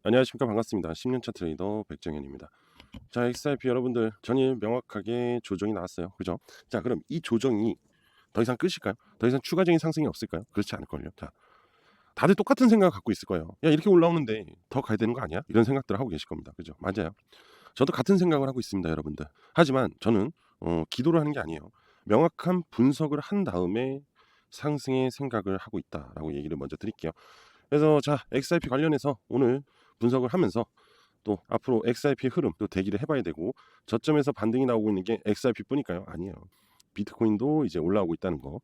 안녕하십니까. 반갑습니다. 10년차 트레이더 백정현입니다. 자, XRP 여러분들 전일 명확하게 조정이 나왔어요. 그죠? 자, 그럼 이 조정이 더 이상 끝일까요? 더 이상 추가적인 상승이 없을까요? 그렇지 않을걸요. 자, 다들 똑같은 생각 갖고 있을 거예요. 야, 이렇게 올라오는데 더 가야 되는 거 아니야? 이런 생각들을 하고 계실 겁니다. 그죠? 맞아요. 저도 같은 생각을 하고 있습니다, 여러분들. 하지만 저는 기도를 하는 게 아니에요. 명확한 분석을 한 다음에 상승의 생각을 하고 있다라고 얘기를 먼저 드릴게요. 그래서 자, XRP 관련해서 오늘 분석을 하면서 또 앞으로 XRP 흐름 또 대기를 해봐야 되고, 저점에서 반등이 나오고 있는 게 XRP 뿐일까요? 아니에요. 비트코인도 이제 올라오고 있다는 거.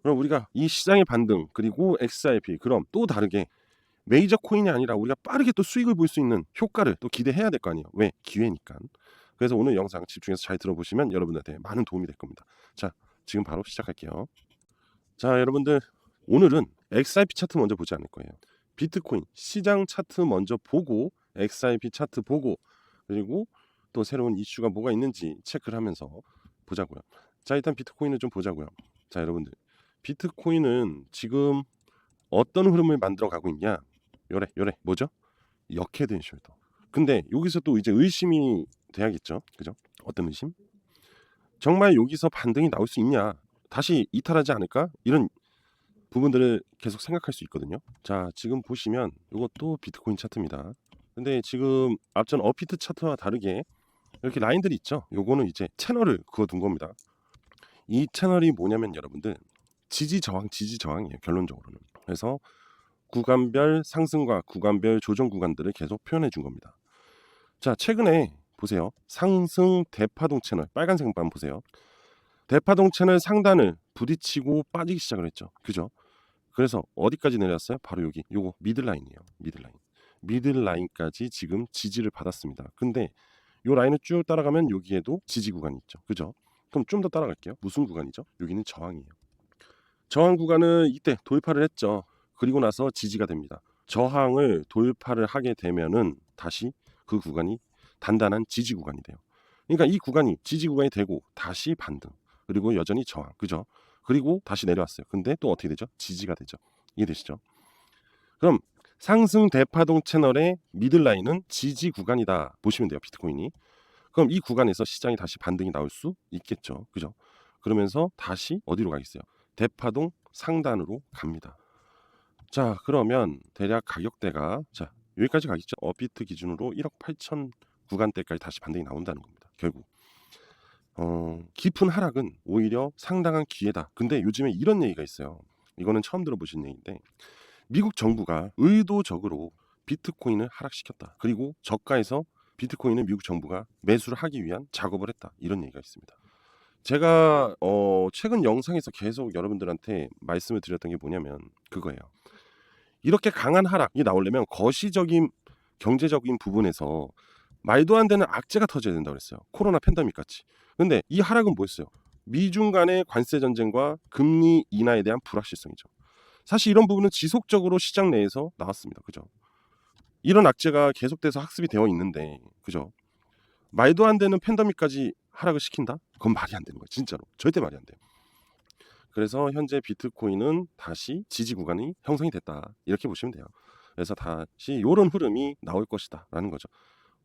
그럼 우리가 이 시장의 반등 그리고 XRP, 그럼 또 다르게 메이저 코인이 아니라 우리가 빠르게 또 수익을 볼 수 있는 효과를 또 기대해야 될 거 아니에요. 왜? 기회니까. 그래서 오늘 영상 집중해서 잘 들어보시면 여러분들한테 많은 도움이 될 겁니다. 자, 지금 바로 시작할게요. 자, 여러분들, 오늘은 XRP 차트 먼저 보지 않을 거예요. 비트코인 시장 차트 먼저 보고 XRP 차트 보고, 그리고 또 새로운 이슈가 뭐가 있는지 체크를 하면서 보자고요. 자, 일단 비트코인을 좀 보자고요. 자, 여러분들, 비트코인은 지금 어떤 흐름을 만들어 가고 있냐? 요래 뭐죠? 역헤드 앤 숄더. 근데 여기서 또 이제 의심이 돼야겠죠. 그죠? 어떤 의심? 정말 여기서 반등이 나올 수 있냐? 다시 이탈하지 않을까? 이런 부분들을 계속 생각할 수 있거든요. 자, 지금 보시면 이것도 비트코인 차트입니다. 근데 지금 앞전 업비트 차트와 다르게 이렇게 라인들이 있죠. 요거는 이제 채널을 그어둔 겁니다. 이 채널이 뭐냐면 여러분들, 지지 저항이에요, 결론적으로는. 그래서 구간별 상승과 구간별 조정 구간들을 계속 표현해 준 겁니다. 자, 최근에 보세요. 상승 대파동 채널, 빨간색 반 보세요. 대파동 채널 상단을 부딪히고 빠지기 시작을 했죠. 그죠? 그래서 어디까지 내려왔어요? 바로 여기, 요거 미들라인이에요. 미들라인까지 지금 지지를 받았습니다. 근데 요 라인을 쭉 따라가면 여기에도 지지 구간이 있죠. 그죠? 그럼 좀 더 따라갈게요. 무슨 구간이죠? 여기는 저항이에요. 저항 구간은 이때 돌파를 했죠. 그리고 나서 지지가 됩니다. 저항을 돌파를 하게 되면은 다시 그 구간이 단단한 지지 구간이 돼요. 그러니까 이 구간이 지지 구간이 되고 다시 반등, 그리고 여전히 저항, 그죠? 그리고 다시 내려왔어요. 근데 또 어떻게 되죠? 지지가 되죠. 이해되시죠? 그럼 상승 대파동 채널의 미들라인은 지지 구간이다 보시면 돼요, 비트코인이. 그럼 이 구간에서 시장이 다시 반등이 나올 수 있겠죠. 그죠? 그러면서 다시 어디로 가겠어요? 대파동 상단으로 갑니다. 자, 그러면 대략 가격대가 자, 여기까지 가겠죠. 업비트 기준으로 1억 8천 구간대까지 다시 반등이 나온다는 겁니다. 결국 깊은 하락은 오히려 상당한 기회다. 근데 요즘에 이런 얘기가 있어요. 이거는 처음 들어보신 얘기인데, 미국 정부가 의도적으로 비트코인을 하락시켰다. 그리고 저가에서 비트코인을 미국 정부가 매수를 하기 위한 작업을 했다. 이런 얘기가 있습니다. 제가 최근 영상에서 계속 여러분들한테 말씀을 드렸던 게 뭐냐면 그거예요. 이렇게 강한 하락이 나오려면 거시적인 경제적인 부분에서 말도 안 되는 악재가 터져야 된다고 그랬어요. 코로나 팬데믹 같이. 근데 이 하락은 뭐였어요? 미중 간의 관세 전쟁과 금리 인하에 대한 불확실성이죠. 사실 이런 부분은 지속적으로 시장 내에서 나왔습니다. 그죠? 이런 악재가 계속돼서 학습이 되어 있는데, 그죠? 말도 안 되는 팬데믹까지 하락을 시킨다? 그건 말이 안 되는 거예요. 진짜로. 절대 말이 안 돼요. 그래서 현재 비트코인은 다시 지지 구간이 형성이 됐다. 이렇게 보시면 돼요. 그래서 다시 이런 흐름이 나올 것이다 라는 거죠.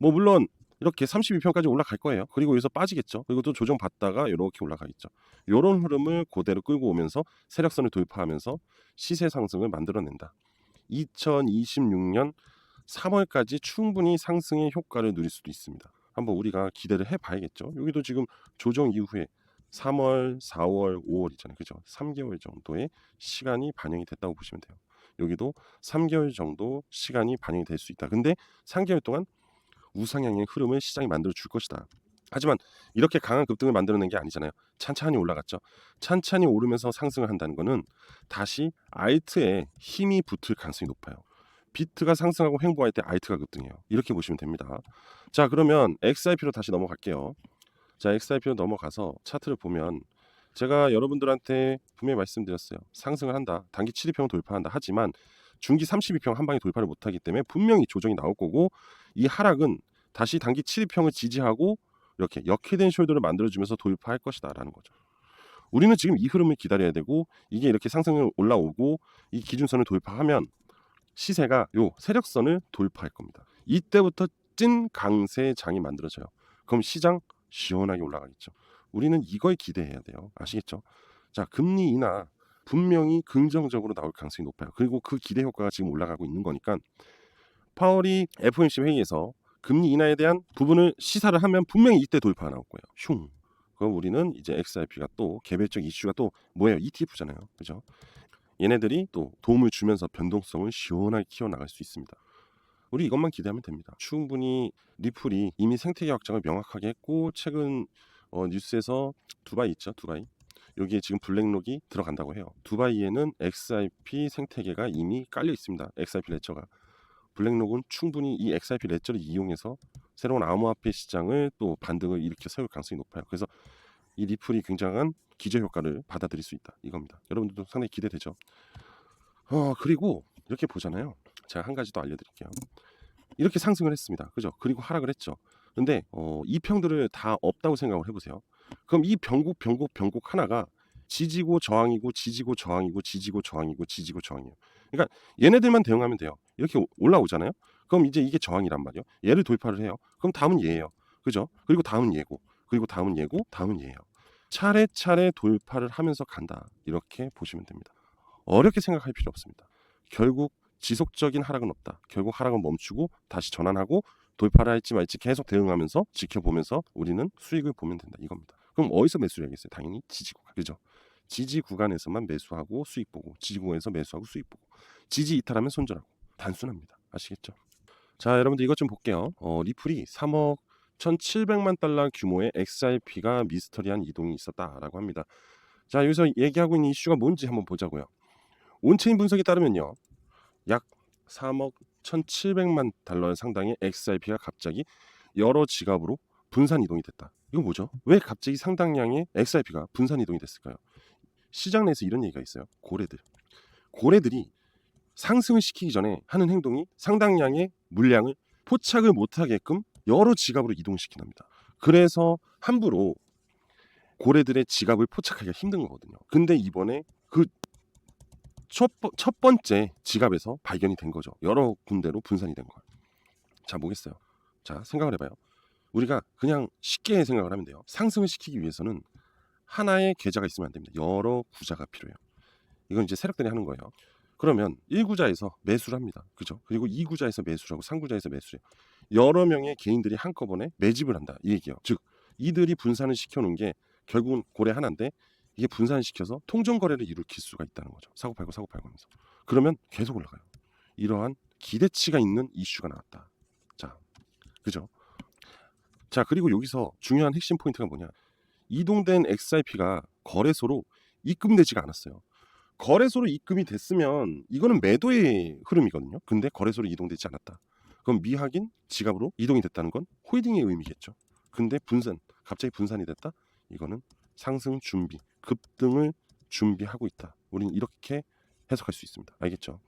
뭐 물론 이렇게 32평까지 올라갈 거예요. 그리고 여기서 빠지겠죠. 그리고 또 조정받다가 이렇게 올라가겠죠. 이런 흐름을 그대로 끌고 오면서 세력선을 돌파하면서 시세 상승을 만들어낸다. 2026년 3월까지 충분히 상승의 효과를 누릴 수도 있습니다. 한번 우리가 기대를 해봐야겠죠. 여기도 지금 조정 이후에 3월, 4월, 5월 있잖아요. 그죠? 3개월 정도의 시간이 반영이 됐다고 보시면 돼요. 여기도 3개월 정도 시간이 반영이 될 수 있다. 근데 3개월 동안 우상향의 흐름을 시장이 만들어 줄 것이다. 하지만 이렇게 강한 급등을 만들어낸 게 아니잖아요. 찬찬히 올라갔죠. 찬찬히 오르면서 상승을 한다는 것은 다시 알트에 힘이 붙을 가능성이 높아요. 비트가 상승하고 횡보할 때 알트가 급등해요. 이렇게 보시면 됩니다. 자, 그러면 XRP로 다시 넘어갈게요. 자, XRP로 넘어가서 차트를 보면 제가 여러분들한테 분명히 말씀드렸어요. 상승을 한다. 단기 7일평을 돌파한다. 하지만 중기 32평 한 방에 돌파를 못하기 때문에 분명히 조정이 나올 거고, 이 하락은 다시 단기 7일평을 지지하고 이렇게 역회된 숄더를 만들어주면서 돌파할 것이다 라는 거죠. 우리는 지금 이 흐름을 기다려야 되고, 이게 이렇게 상승을 올라오고 이 기준선을 돌파하면 시세가 요 세력선을 돌파할 겁니다. 이때부터 찐 강세 장이 만들어져요. 그럼 시장 시원하게 올라가겠죠. 우리는 이걸 기대해야 돼요. 아시겠죠? 자, 금리 인하 분명히 긍정적으로 나올 가능성이 높아요. 그리고 그 기대 효과가 지금 올라가고 있는 거니까 파월이 FOMC 회의에서 금리 인하에 대한 부분을 시사를 하면 분명히 이때 돌파가 나올 거예요. 슝. 그럼 우리는 이제 XRP가 또 개별적 이슈가 또 뭐예요? ETF잖아요. 그죠? 얘네들이 또 도움을 주면서 변동성을 시원하게 키워나갈 수 있습니다. 우리 이것만 기대하면 됩니다. 충분히 리플이 이미 생태계 확장을 명확하게 했고 최근 뉴스에서 두바이 있죠. 두바이. 여기에 지금 블랙록이 들어간다고 해요. 두바이에는 XRP 생태계가 이미 깔려 있습니다. XRP 레저가. 블랙록은 충분히 이 XRP 레저를 이용해서 새로운 암호화폐 시장을 또 반등을 일으켜 세울 가능성이 높아요. 그래서 이 리플이 굉장한 기저 효과를 받아들일 수 있다. 이겁니다. 여러분들도 상당히 기대되죠. 그리고 이렇게 보잖아요. 제가 한 가지 더 알려드릴게요. 이렇게 상승을 했습니다. 그죠? 그리고 하락을 했죠. 근데 이 평들을 다 없다고 생각을 해보세요. 그럼 이 변곡 하나가 지지고 저항이고 지지고 저항이고 지지고 저항이고 지지고 저항이에요. 그러니까 얘네들만 대응하면 돼요. 이렇게 올라오잖아요. 그럼 이제 이게 저항이란 말이에요. 얘를 돌파를 해요. 그럼 다음은 얘예요. 그죠? 그리고 다음은 얘고, 그리고 다음은 얘고, 다음은 얘예요. 차례차례 돌파를 하면서 간다. 이렇게 보시면 됩니다. 어렵게 생각할 필요 없습니다. 결국 지속적인 하락은 없다. 결국 하락은 멈추고 다시 전환하고 돌파를 할지 말지 계속 대응하면서 지켜보면서 우리는 수익을 보면 된다. 이겁니다. 그럼 어디서 매수를 해야겠어요? 당연히 지지 구간. 그죠? 지지 구간에서만 매수하고 수익 보고 지지 구간에서 매수하고 수익 보고 지지 이탈하면 손절하고 단순합니다. 아시겠죠? 자, 여러분들 이것 좀 볼게요. 리플이 3억 1,700만 달러 규모의 XRP가 미스터리한 이동이 있었다라고 합니다. 자, 여기서 얘기하고 있는 이슈가 뭔지 한번 보자고요. 온체인 분석에 따르면요. 약 3억 1,700만 달러 상당의 XRP가 갑자기 여러 지갑으로 분산 이동이 됐다. 이거 뭐죠? 왜 갑자기 상당량의 XRP가 분산 이동이 됐을까요? 시장 내에서 이런 얘기가 있어요. 고래들이 상승을 시키기 전에 하는 행동이 상당량의 물량을 포착을 못하게끔 여러 지갑으로 이동시킨답니다. 그래서 함부로 고래들의 지갑을 포착하기가 힘든 거거든요. 근데 이번에 그 첫 번째 지갑에서 발견이 된 거죠. 여러 군데로 분산이 된 거예요. 자, 뭐겠어요? 자, 생각을 해봐요. 우리가 그냥 쉽게 생각을 하면 돼요. 상승을 시키기 위해서는 하나의 계좌가 있으면 안 됩니다. 여러 구자가 필요해요. 이건 이제 세력들이 하는 거예요. 그러면 1구자에서 매수를 합니다. 그죠? 그리고 2구자에서 매수를 하고 3구자에서 매수를 해요. 여러 명의 개인들이 한꺼번에 매집을 한다. 이 얘기예요. 즉 이들이 분산을 시켜놓은 게 결국은 고래 하나인데 이게 분산시켜서 통정거래를 일으킬 수가 있다는 거죠. 사고팔고 하면서. 그러면 계속 올라가요. 이러한 기대치가 있는 이슈가 나왔다. 자, 그죠? 자, 그리고 여기서 중요한 핵심 포인트가 뭐냐? 이동된 XRP가 거래소로 입금되지가 않았어요. 거래소로 입금이 됐으면 이거는 매도의 흐름이거든요. 근데 거래소로 이동되지 않았다. 그럼 미확인 지갑으로 이동이 됐다는 건 홀딩의 의미겠죠. 근데 갑자기 분산이 됐다? 이거는 상승 준비, 급등을 준비하고 있다. 우리는 이렇게 해석할 수 있습니다. 알겠죠?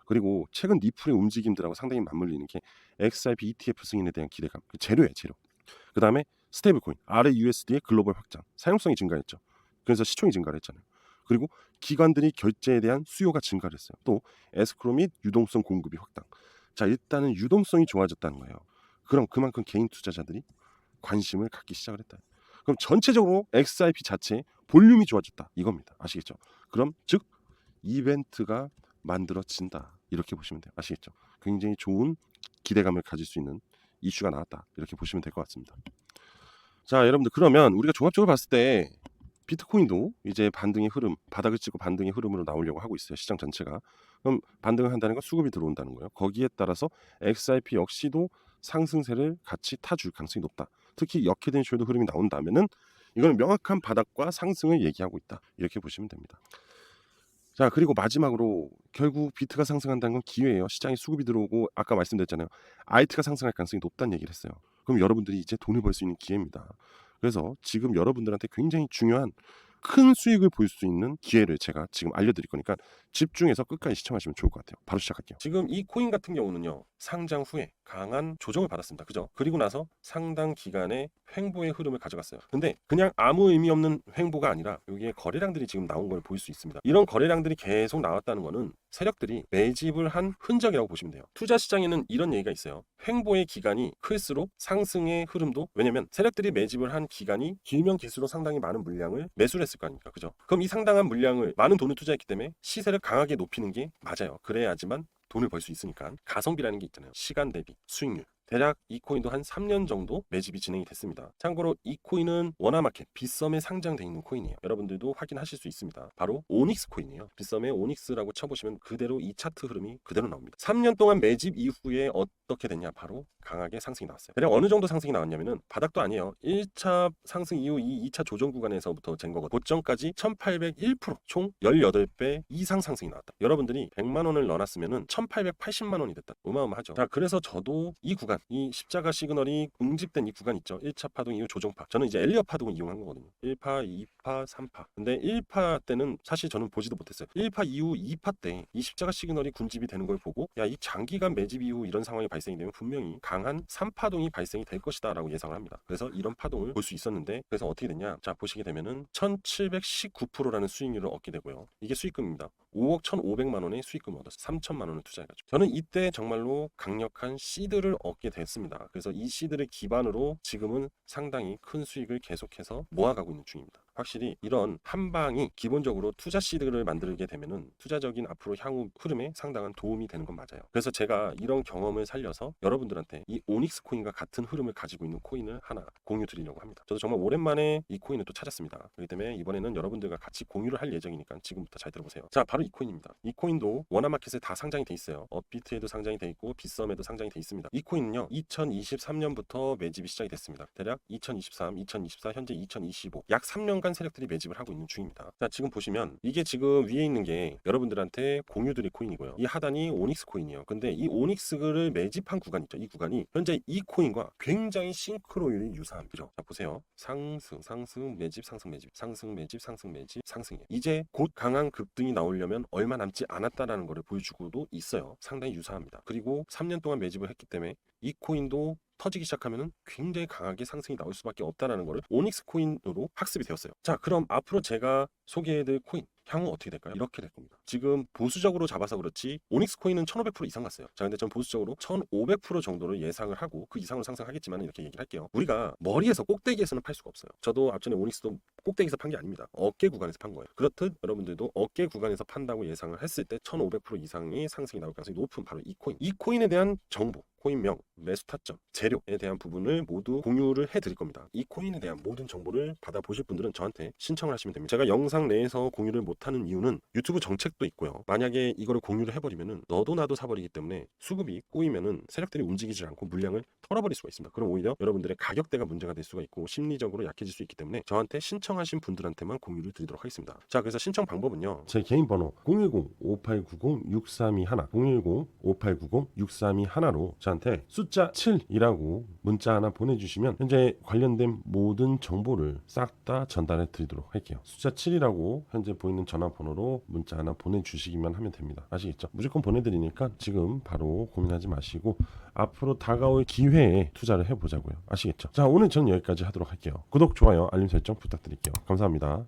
그리고 최근 리플의 움직임들하고 상당히 맞물리는 게 XRP ETF 승인에 대한 기대감. 재료예요, 재료. 그 다음에 스테이블코인, RUSD의 글로벌 확장, 사용성이 증가했죠. 그래서 시총이 증가를 했잖아요. 그리고 기관들이 결제에 대한 수요가 증가를 했어요. 또 에스크로 및 유동성 공급이 확장. 자, 일단은 유동성이 좋아졌다는 거예요. 그럼 그만큼 개인 투자자들이 관심을 갖기 시작을 했다. 그럼 전체적으로 XRP 자체의 볼륨이 좋아졌다. 이겁니다. 아시겠죠? 그럼 즉 이벤트가 만들어진다. 이렇게 보시면 돼요. 아시겠죠? 굉장히 좋은 기대감을 가질 수 있는 이슈가 나왔다. 이렇게 보시면 될 것 같습니다. 자, 여러분들 그러면 우리가 종합적으로 봤을 때 비트코인도 이제 반등의 흐름, 바닥을 찍고 반등의 흐름으로 나오려고 하고 있어요. 시장 전체가. 그럼 반등을 한다는 건 수급이 들어온다는 거예요. 거기에 따라서 XRP 역시도 상승세를 같이 타줄 가능성이 높다. 특히 역헤드 앤 숄더 흐름이 나온다면은 이거는 명확한 바닥과 상승을 얘기하고 있다. 이렇게 보시면 됩니다. 자, 그리고 마지막으로 결국 비트가 상승한다는 건 기회예요. 시장에 수급이 들어오고 아까 말씀드렸잖아요. 알트가 상승할 가능성이 높다는 얘기를 했어요. 그럼 여러분들이 이제 돈을 벌 수 있는 기회입니다. 그래서 지금 여러분들한테 굉장히 중요한 큰 수익을 볼 수 있는 기회를 제가 지금 알려드릴 거니까 집중해서 끝까지 시청하시면 좋을 것 같아요. 바로 시작할게요. 지금 이 코인 같은 경우는요. 상장 후에 강한 조정을 받았습니다. 그죠? 그리고 나서 상당 기간의 횡보의 흐름을 가져갔어요. 근데 그냥 아무 의미 없는 횡보가 아니라 여기에 거래량들이 지금 나온 걸 볼 수 있습니다. 이런 거래량들이 계속 나왔다는 거는 세력들이 매집을 한 흔적이라고 보시면 돼요. 투자 시장에는 이런 얘기가 있어요. 횡보의 기간이 클수록 상승의 흐름도, 왜냐면 세력들이 매집을 한 기간이 길면 길수록 상당히 많은 물량을 매수를 했을 거 아닙니까? 그죠? 그럼 이 상당한 물량을 많은 돈을 투자했기 때문에 시세를 강하게 높이는 게 맞아요. 그래야지만 돈을 벌 수 있으니까. 가성비라는 게 있잖아요. 시간 대비 수익률. 대략 이 코인도 한 3년 정도 매집이 진행이 됐습니다. 참고로 이 코인은 워낙마켓 빗썸에 상장되어 있는 코인이에요. 여러분들도 확인하실 수 있습니다. 바로 오닉스 코인이에요. 빗썸에 오닉스라고 쳐보시면 그대로 이 차트 흐름이 그대로 나옵니다. 3년 동안 매집 이후에 어떻게 됐냐? 바로 강하게 상승이 나왔어요. 대략 어느 정도 상승이 나왔냐면은 바닥도 아니에요. 1차 상승 이후 이 2차 조정 구간에서부터 잰 거거든요. 고점까지 1801%, 총 18배 이상 상승이 나왔다. 여러분들이 100만 원을 넣어놨으면은 1880만 원이 됐다. 어마어마하죠. 자, 그래서 저도 이 구간, 이 십자가 시그널이 응집된 이 구간 있죠. 1차 파동 이후 조정파. 저는 이제 엘리엇 파동을 이용한 거거든요. 1파, 2파, 3파. 근데 1파 때는 사실 저는 보지도 못했어요. 1파 이후 2파 때 이 십자가 시그널이 군집이 되는 걸 보고, 야, 이 장기간 매집 이후 이런 상황이 발생이 되면 분명히 강한 3파동이 발생이 될 것이다 라고 예상을 합니다. 그래서 이런 파동을 볼 수 있었는데, 그래서 어떻게 됐냐? 자, 보시게 되면은 1719%라는 수익률을 얻게 되고요. 이게 수익금입니다. 5억 1,500만 원의 수익금을 얻었어요. 3천만 원을 투자해가지고. 저는 이때 정말로 강력한 시드를 얻게 됐습니다. 그래서 이 시드를 기반으로 지금은 상당히 큰 수익을 계속해서 모아가고 있는 중입니다. 확실히 이런 한방이 기본적으로 투자 시드를 만들게 되면은 투자적인 앞으로 향후 흐름에 상당한 도움이 되는 건 맞아요. 그래서 제가 이런 경험을 살려서 여러분들한테 이 오닉스 코인과 같은 흐름을 가지고 있는 코인을 하나 공유 드리려고 합니다. 저도 정말 오랜만에 이 코인을 또 찾았습니다. 그렇기 때문에 이번에는 여러분들과 같이 공유를 할 예정이니까 지금부터 잘 들어보세요. 자, 바로 이 코인입니다. 이 코인도 워낙마켓에 다 상장이 돼 있어요. 업비트에도 상장이 돼 있고 빗썸에도 상장이 돼 있습니다. 이 코인은요 2023년부터 매집이 시작이 됐습니다. 대략 2023, 2024, 현재 2025 약 3년간 세력들이 매집을 하고 있는 중입니다. 자, 지금 보시면 이게 지금 위에 있는 게 여러분들한테 공유드릴 코인이고요. 이 하단이 오닉스 코인이에요. 근데 이 오닉스를 매집한 구간 있죠. 이 구간이 현재 이 코인과 굉장히 싱크로율이 유사합니다. 자, 보세요. 상승, 상승, 매집, 상승, 매집, 상승, 매집, 상승, 매집, 상승이에요. 이제 곧 강한 급등이 나오려면 얼마 남지 않았다라는 것을 보여주고도 있어요. 상당히 유사합니다. 그리고 3년 동안 매집을 했기 때문에 이 코인도 터지기 시작하면은 굉장히 강하게 상승이 나올 수밖에 없다라는 거를 오닉스 코인으로 학습이 되었어요. 자, 그럼 앞으로 제가 소개해드릴 코인 향후 어떻게 될까요? 이렇게 될 겁니다. 지금 보수적으로 잡아서 그렇지 오닉스 코인은 1500% 이상 갔어요. 자, 근데 전 보수적으로 1500% 정도를 예상을 하고 그 이상으로 상승하겠지만 이렇게 얘기를 할게요. 우리가 머리에서 꼭대기에서는 팔 수가 없어요. 저도 앞전에 오닉스도 꼭대기에서 판 게 아닙니다. 어깨 구간에서 판 거예요. 그렇듯 여러분들도 어깨 구간에서 판다고 예상을 했을 때 1500% 이상의 상승이 나올 가능성이 높은 바로 이 코인. 이 코인에 대한 정보, 코인명, 매수 타점, 재료에 대한 부분을 모두 공유를 해드릴 겁니다. 이 코인에 대한 모든 정보를 받아보실 분들은 저한테 신청을 하시면 됩니다. 제가 영상 내에서 공유를 못하는 이유는 유튜브 정책도 있고요. 만약에 이거를 공유를 해버리면은 너도 나도 사버리기 때문에 수급이 꼬이면은 세력들이 움직이지 않고 물량을 털어버릴 수가 있습니다. 그럼 오히려 여러분들의 가격대가 문제가 될 수가 있고 심리적으로 약해질 수 있기 때문에 저한테 신청하신 분들한테만 공유를 드리도록 하겠습니다. 자, 그래서 신청 방법은요. 제 개인 번호 010-5890-6321 010-5890-6321로 저한테 숫자 7이라고 문자 하나 보내주시면 현재 관련된 모든 정보를 싹 다 전달해 드리도록 할게요. 숫자 7이라고 현재 보이는 전화번호로 문자 하나 보내주시기만 하면 됩니다. 아시겠죠? 무조건 보내드리니까 지금 바로 고민하지 마시고 앞으로 다가올 기회에 투자를 해보자고요. 아시겠죠? 자, 오늘 전 여기까지 하도록 할게요. 구독, 좋아요, 알림 설정 부탁드릴게요. 감사합니다.